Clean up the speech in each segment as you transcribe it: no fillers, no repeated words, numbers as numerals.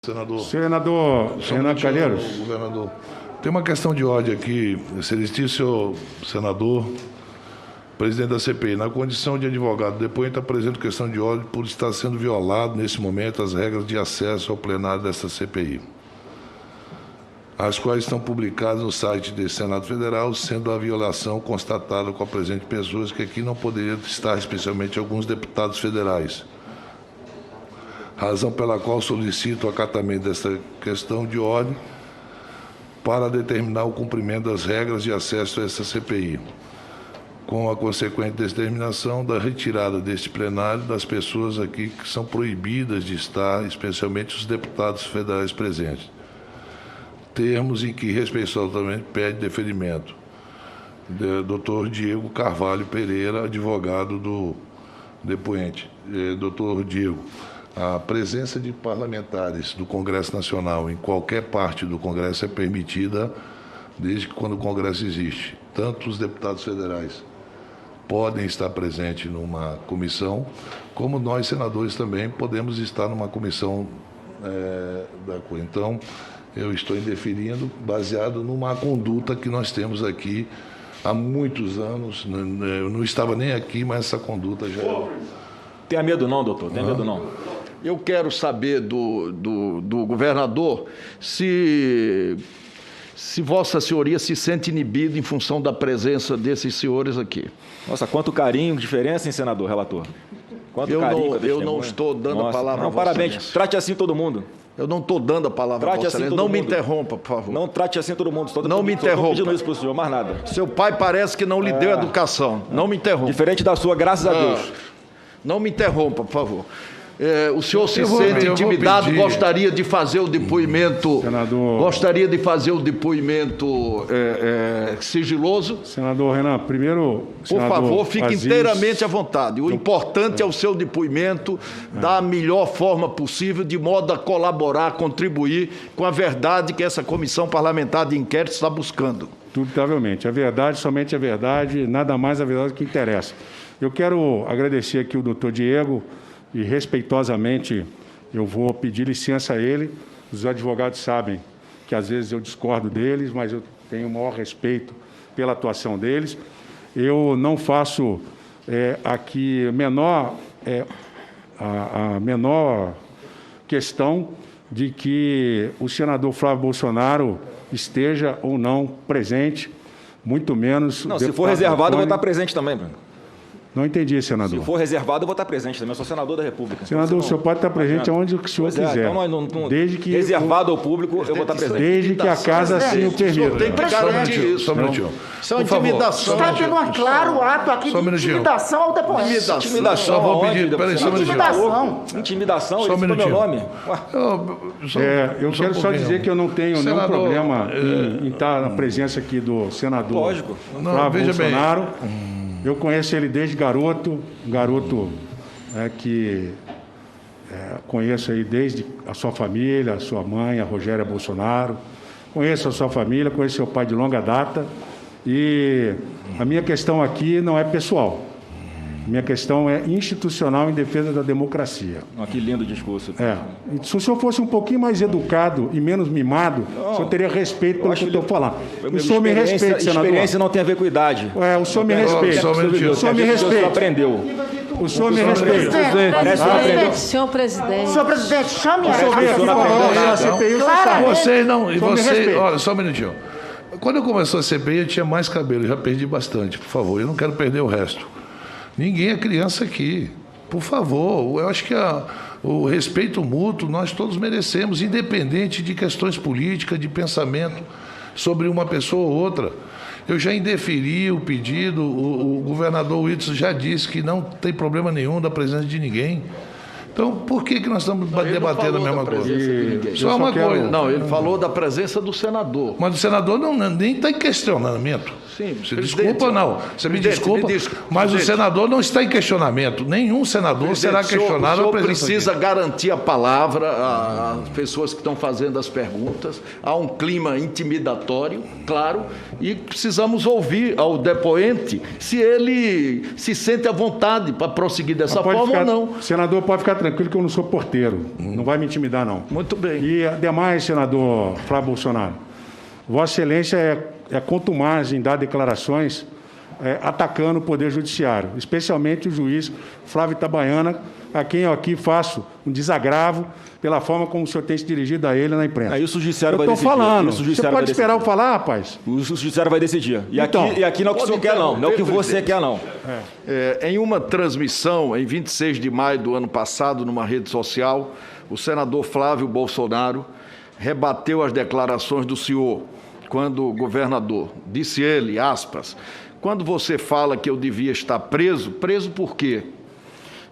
Senador Renan Calheiros. Governador, tem uma questão de ordem aqui, excelentíssimo senador, presidente da CPI. Na condição de advogado, depoente apresento questão de ordem por estar sendo violado, nesse momento, as regras de acesso ao plenário desta CPI, as quais estão publicadas no site do Senado Federal, sendo a violação constatada com a presente pessoas, que aqui não poderia estar, especialmente alguns deputados federais. Razão pela qual solicito o acatamento desta questão de ordem para determinar o cumprimento das regras de acesso a essa CPI, com a consequente determinação da retirada deste plenário das pessoas aqui que são proibidas de estar, especialmente os deputados federais presentes. Termos em que respeitosamente pede deferimento. Dr. Diego Carvalho Pereira, advogado do depoente. Dr. Diego, a presença de parlamentares do Congresso Nacional em qualquer parte do Congresso é permitida desde que quando o Congresso existe. Tanto os deputados federais podem estar presentes numa comissão, como nós, senadores, também podemos estar numa comissão da coisa. Então, eu estou indeferindo baseado numa conduta que nós temos aqui há muitos anos. Eu não estava nem aqui, mas essa conduta já... Tenha medo não, doutor, tenha medo não. Eu quero saber do governador se Vossa Senhoria se sente inibido em função da presença desses senhores aqui. Nossa, quanto carinho, diferença, hein, senador, relator? Quanto carinho. Eu não estou dando a palavra a Vossa parabéns, Excelência. Trate assim todo mundo. Eu não estou dando a palavra a Trate Vossa assim Excelência. todo Não me mundo. interrompa, por favor. Não trate assim todo mundo. Não me interrompa. Estou pedindo isso para o senhor, mais nada. Seu pai parece que não lhe deu educação. Não me interrompa. Diferente da sua, graças a Deus. Não me interrompa, por favor. O senhor se Eu vou sente pedir. intimidado, gostaria de fazer o depoimento... Senador. Gostaria de fazer o depoimento sigiloso? Senador Renan, primeiro... Por favor, fique inteiramente à vontade. O importante é o seu depoimento da melhor forma possível, de modo a colaborar, contribuir com a verdade que essa comissão parlamentar de inquérito está buscando. Indubitavelmente. A verdade, somente a verdade, nada mais a verdade que interessa. Eu quero agradecer aqui o doutor Diego e, respeitosamente, eu vou pedir licença a ele. Os advogados sabem que, às vezes, eu discordo deles, mas eu tenho o maior respeito pela atuação deles. Eu não faço aqui a menor questão de que o senador Flávio Bolsonaro esteja ou não presente, muito menos... Não, se for reservado, eu vou estar presente também, Bruno. Não entendi, senador. Se for reservado, eu vou estar presente também. Eu sou senador da República. Senador, o senhor pode estar presente aonde o senhor quiser. Então, desde que reservado ao público, eu vou estar presente. Desde que a casa assim o permita. Tem que garantir isso. Só um minutinho. Isso é uma intimidação. Está tendo um claro ato aqui Só um de minutinho. intimidação ao depoente. Intimidação. Só vou pedir... aonde, Peraí, só um minutinho. Intimidação. Intimidação, Só um ele citou meu minutinho. nome. Ué. Eu quero só dizer que eu não tenho nenhum Senador, problema em estar na presença aqui do senador Lógico. Flávio veja bem. Bolsonaro. Eu conheço ele desde garoto, que conheço aí desde a sua família, a sua mãe, a Rogéria Bolsonaro. Conheço a sua família, conheço seu pai de longa data. E a minha questão aqui não é pessoal. Minha questão é institucional em defesa da democracia. Que lindo discurso. E se o senhor fosse um pouquinho mais educado e menos mimado, o senhor teria respeito pelo que eu estou falando. O senhor me respeita, senador. Experiência não tem a ver com idade. O senhor me respeita. Só um minutinho. O senhor me O senhor respeita. aprendeu. O senhor me respeita. Senhor presidente. Senhor presidente, chame O senhor veio aqui falar a CPI, o senhor sabe. Vocês não... E Só me vocês... respeita. Olha, só um minutinho. Quando eu começou a CPI, eu tinha mais cabelo. Eu já perdi bastante, por favor. Eu não quero perder o resto. Ninguém é criança aqui. Por favor, eu acho que o respeito mútuo nós todos merecemos, independente de questões políticas, de pensamento sobre uma pessoa ou outra. Eu já indeferi o pedido, o governador Whitson já disse que não tem problema nenhum da presença de ninguém. Então, por que nós estamos debatendo a mesma coisa? Só uma coisa. Não, ele falou da presença do senador. Mas o senador nem está em questionamento. Sim, Você presidente, desculpa, não. Você me presidente, desculpa, mas o senador não está em questionamento. Nenhum senador será questionado. O senhor a presença precisa aqui. garantir a palavra às pessoas que estão fazendo as perguntas. Há um clima intimidatório, claro, e precisamos ouvir ao depoente se ele se sente à vontade para prosseguir dessa forma ou não. O senador pode ficar tranquilo que eu não sou porteiro. Não vai me intimidar, não. Muito bem. E, ademais, senador Flávio Bolsonaro, Vossa Excelência é contumaz em dar declarações atacando o Poder Judiciário, especialmente o juiz Flávio Itabaiana, a quem eu aqui faço um desagravo pela forma como o senhor tem se dirigido a ele na imprensa. Aí o judiciário vai eu decidir. estou falando. Isso o Você judiciário pode vai esperar eu decidir. falar, rapaz? O judiciário vai decidir. E, Então, aqui não é o que o senhor quer, não. Não é o que você quer, não. Em uma transmissão, em 26 de maio do ano passado, numa rede social, o senador Flávio Bolsonaro rebateu as declarações do senhor quando governador. Disse ele, aspas, quando você fala que eu devia estar preso, preso por quê?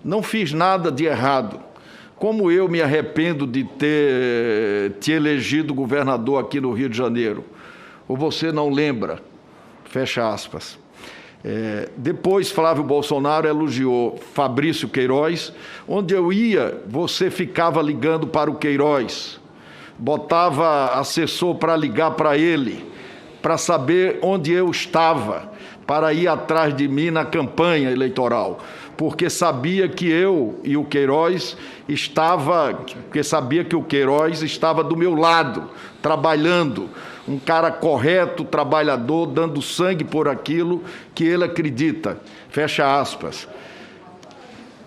Não fiz nada de errado. Como eu me arrependo de ter te elegido governador aqui no Rio de Janeiro? Ou você não lembra? Fecha aspas. Depois, Flávio Bolsonaro elogiou Fabrício Queiroz. Onde eu ia, você ficava ligando para o Queiroz. Botava assessor para ligar para ele, para saber onde eu estava, para ir atrás de mim na campanha eleitoral. Porque sabia que eu e o Queiroz sabia que o Queiroz estava do meu lado, trabalhando, um cara correto, trabalhador, dando sangue por aquilo que ele acredita. Fecha aspas.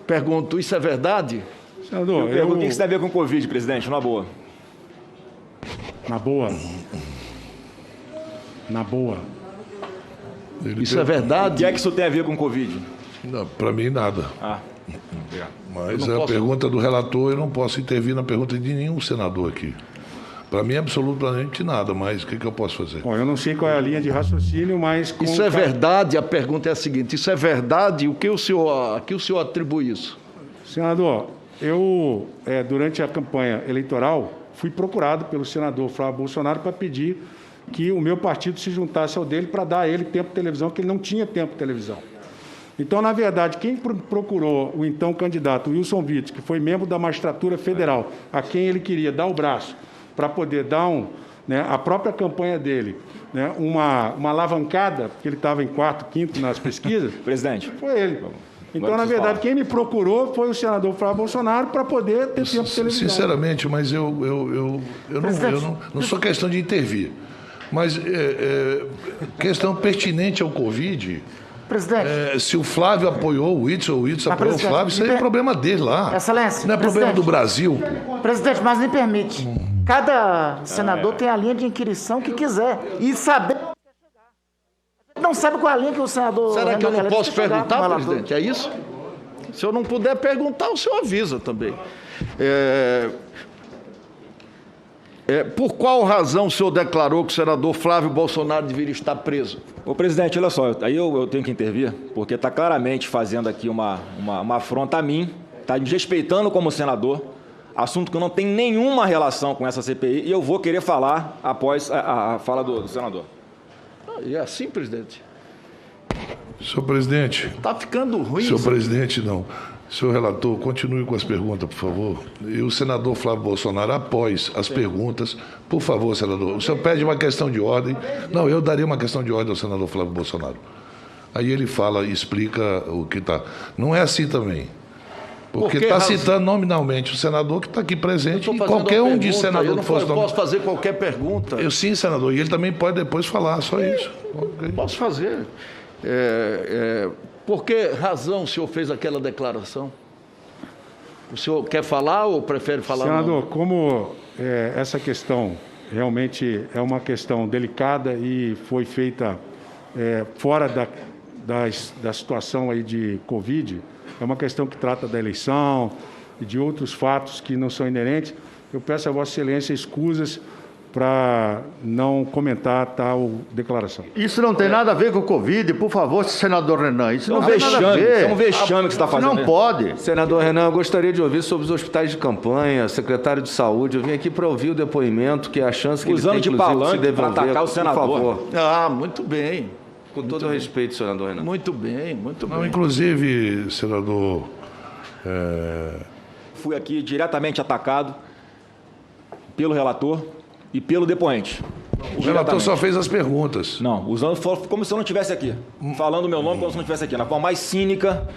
Pergunto, isso é verdade? Eu Senador, pergunto, o que isso tem a ver com o Covid, presidente? Na boa. Na boa. Na boa. Isso é verdade? O que é que isso tem a ver com o Covid? Para mim, nada. Obrigado. Mas a pergunta do relator, eu não posso intervir na pergunta de nenhum senador aqui. Para mim, absolutamente nada, mas o que eu posso fazer? Bom, eu não sei qual é a linha de raciocínio, mas... Isso é verdade? A pergunta é a seguinte, isso é verdade? A que o senhor atribui isso? Senador, eu, durante a campanha eleitoral, fui procurado pelo senador Flávio Bolsonaro para pedir que o meu partido se juntasse ao dele para dar a ele tempo de televisão, que ele não tinha tempo de televisão. Então, na verdade, quem procurou o então candidato Wilson Witzel, que foi membro da magistratura federal, a quem ele queria dar o braço para poder dar a própria campanha dele, uma alavancada, porque ele estava em quarto, quinto nas pesquisas, Presidente. foi ele. Então, na verdade, quem me procurou foi o senador Flávio Bolsonaro para poder ter tempo de televisão. Sinceramente, mas eu não sou questão de intervir. Mas questão pertinente ao Covid... Presidente. Se o Flávio apoiou o Witzel apoiou o Flávio, isso aí é problema dele lá. Excelência. Não é problema do Brasil. Presidente, mas me permite. Cada senador tem a linha de inquirição que quiser. E saber. Não sabe qual é a linha que o senador. Será que eu não posso perguntar, relator? presidente? É isso? Se eu não puder perguntar, o senhor avisa também. Por qual razão o senhor declarou que o senador Flávio Bolsonaro deveria estar preso? Ô, presidente, olha só, aí eu tenho que intervir, porque está claramente fazendo aqui uma afronta a mim, está me desrespeitando como senador, assunto que não tem nenhuma relação com essa CPI, e eu vou querer falar após a fala do senador. E é assim, presidente? Senhor presidente. Está ficando ruim. Senhor presidente, não. Senhor relator, continue com as perguntas, por favor. E o senador Flávio Bolsonaro, após as perguntas, por favor, senador, o senhor pede uma questão de ordem. Não, eu daria uma questão de ordem ao senador Flávio Bolsonaro. Aí ele fala e explica o que está. Não é assim também. Porque está citando nominalmente o senador que está aqui presente e qualquer um de senador que fosse Eu posso fazer qualquer pergunta. Sim, senador, e ele também pode depois falar, só isso. Posso fazer. Por que razão o senhor fez aquela declaração? O senhor quer falar ou prefere falar? Senador, como essa questão realmente é uma questão delicada e foi feita fora da situação aí de Covid, é uma questão que trata da eleição e de outros fatos que não são inerentes, eu peço a Vossa Excelência escusas para não comentar tal declaração. Isso não tem nada a ver com o Covid, por favor, senador Renan. Isso não tem nada a ver. É um vexame que você está fazendo. Não pode. Senador Renan, eu gostaria de ouvir sobre os hospitais de campanha, secretário de saúde. Eu vim aqui para ouvir o depoimento, que é a chance que usando ele tem, de inclusive, de se palanque devolver. para atacar o senador. Por favor. Muito bem. Com todo o respeito, senador Renan. Muito bem, muito bem. Não, inclusive, senador... Fui aqui diretamente atacado pelo relator e pelo depoente. O relator só fez as perguntas. Não, usando como se eu não estivesse aqui. Falando o meu nome como se eu não estivesse aqui. Na forma mais cínica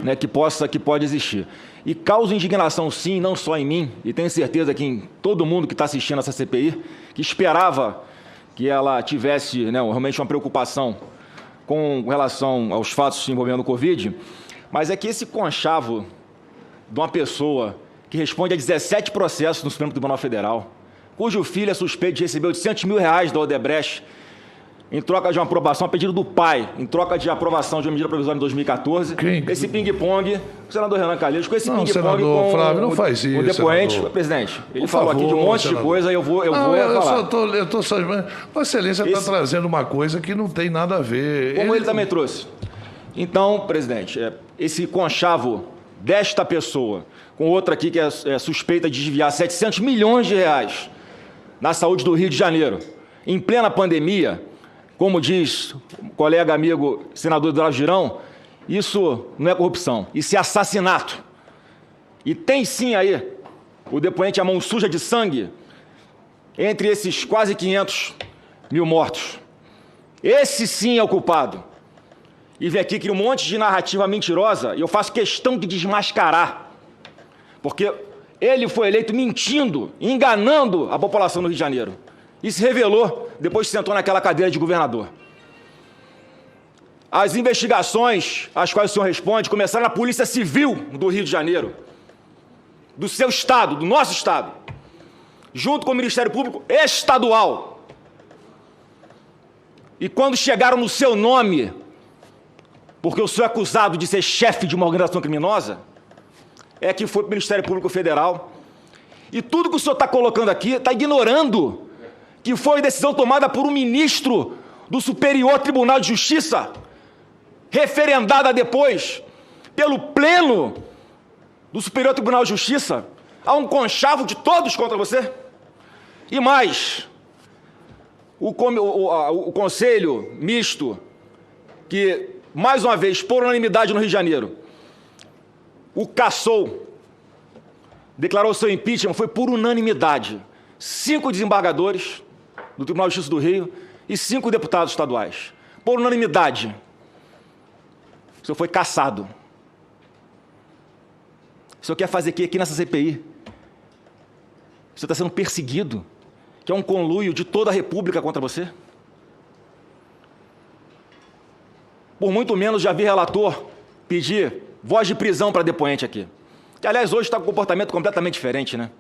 né, que pode existir. E causa indignação, sim, não só em mim, e tenho certeza que em todo mundo que está assistindo essa CPI, que esperava que ela tivesse, né, realmente uma preocupação com relação aos fatos envolvendo o Covid, mas é que esse conchavo de uma pessoa que responde a 17 processos no Supremo Tribunal Federal, cujo filho é suspeito de receber R$800 mil da Odebrecht em troca de uma aprovação a pedido do pai, em troca de aprovação de uma medida provisória em 2014. Esse ping-pong, o senador Renan Calheiros, com esse ping-pong com Flávio, não faz isso, o depoente, senador. Presidente, ele Por falou favor, aqui de um monte senador. de coisa, eu vou falar. Eu estou só... Vossa Excelência está trazendo uma coisa que não tem nada a ver. Como ele também trouxe. Então, presidente, esse conchavo desta pessoa, com outra aqui que é suspeita de desviar R$700 milhões na saúde do Rio de Janeiro, em plena pandemia, como diz o colega amigo senador Eduardo Girão, isso não é corrupção, isso é assassinato. E tem sim aí o depoente a mão suja de sangue entre esses quase 500 mil mortos. Esse sim é o culpado. E vem aqui criar um monte de narrativa mentirosa, e eu faço questão de desmascarar, porque ele foi eleito mentindo, enganando a população do Rio de Janeiro. E se revelou depois que sentou naquela cadeira de governador. As investigações às quais o senhor responde começaram na Polícia Civil do Rio de Janeiro, do seu estado, do nosso estado, junto com o Ministério Público Estadual. E quando chegaram no seu nome, porque o senhor é acusado de ser chefe de uma organização criminosa, é que foi para o Ministério Público Federal. E tudo que o senhor está colocando aqui está ignorando que foi decisão tomada por um ministro do Superior Tribunal de Justiça, referendada depois pelo Pleno do Superior Tribunal de Justiça. Há um conchavo de todos contra você. E mais, o Conselho Misto, que, mais uma vez, por unanimidade no Rio de Janeiro, o cassou, declarou seu impeachment, foi por unanimidade. 5 desembargadores do Tribunal de Justiça do Rio e 5 deputados estaduais. Por unanimidade. O senhor foi cassado. O senhor quer fazer aqui nessa CPI? O senhor está sendo perseguido? Que é um conluio de toda a República contra você? Por muito menos já vi relator pedir voz de prisão para depoente aqui. Que, aliás, hoje está com um comportamento completamente diferente, né?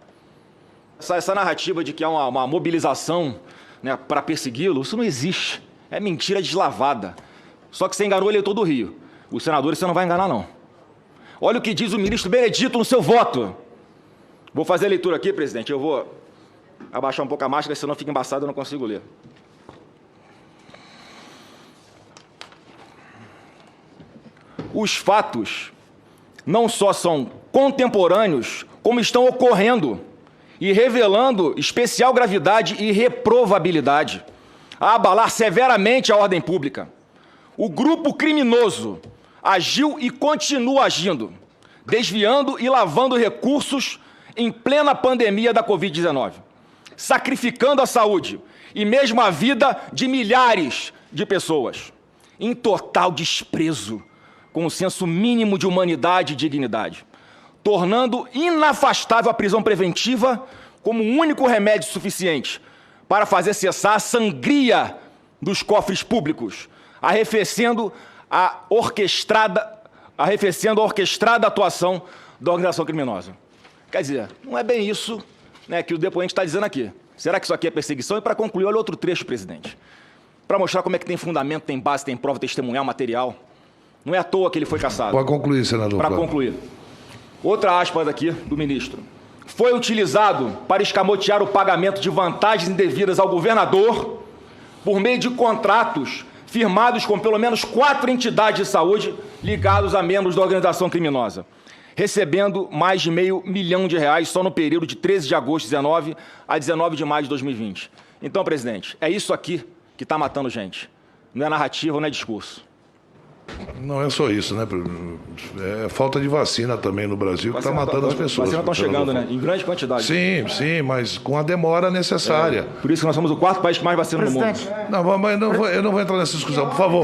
Essa narrativa de que há uma mobilização, né, para persegui-lo, isso não existe. É mentira deslavada. Só que você enganou o eleitor do Rio. Os senadores você não vai enganar, não. Olha o que diz o ministro Benedito no seu voto. Vou fazer a leitura aqui, presidente. Eu vou abaixar um pouco a máscara, senão fica embaçado e eu não consigo ler. Os fatos não só são contemporâneos, como estão ocorrendo e revelando especial gravidade e reprovabilidade, a abalar severamente a ordem pública. O grupo criminoso agiu e continua agindo, desviando e lavando recursos em plena pandemia da Covid-19, sacrificando a saúde e mesmo a vida de milhares de pessoas, em total desprezo com o senso mínimo de humanidade e dignidade, tornando inafastável a prisão preventiva como o único remédio suficiente para fazer cessar a sangria dos cofres públicos, arrefecendo a orquestrada atuação da organização criminosa. Quer dizer, não é bem isso, né, que o depoente está dizendo aqui. Será que isso aqui é perseguição? E para concluir, olha outro trecho, presidente, para mostrar como é que tem fundamento, tem base, tem prova testemunhal, material. Não é à toa que ele foi cassado. Pode concluir, senador. Para concluir. Outra aspas aqui do ministro. Foi utilizado para escamotear o pagamento de vantagens indevidas ao governador por meio de contratos firmados com pelo menos 4 entidades de saúde ligados a membros da organização criminosa, recebendo mais de R$500 milhão só no período de 13 de agosto de 2019 a 19 de maio de 2020. Então, presidente, é isso aqui que está matando gente. Não é narrativa, não é discurso. Não é só isso, né? É falta de vacina também no Brasil que está matando as pessoas. Vacinas estão chegando, né? Em grande quantidade. Sim, sim, mas com a demora necessária. Por isso que nós somos o 4º país que mais vacina no mundo. Presidente. Não, mas eu não vou entrar nessa discussão, por favor.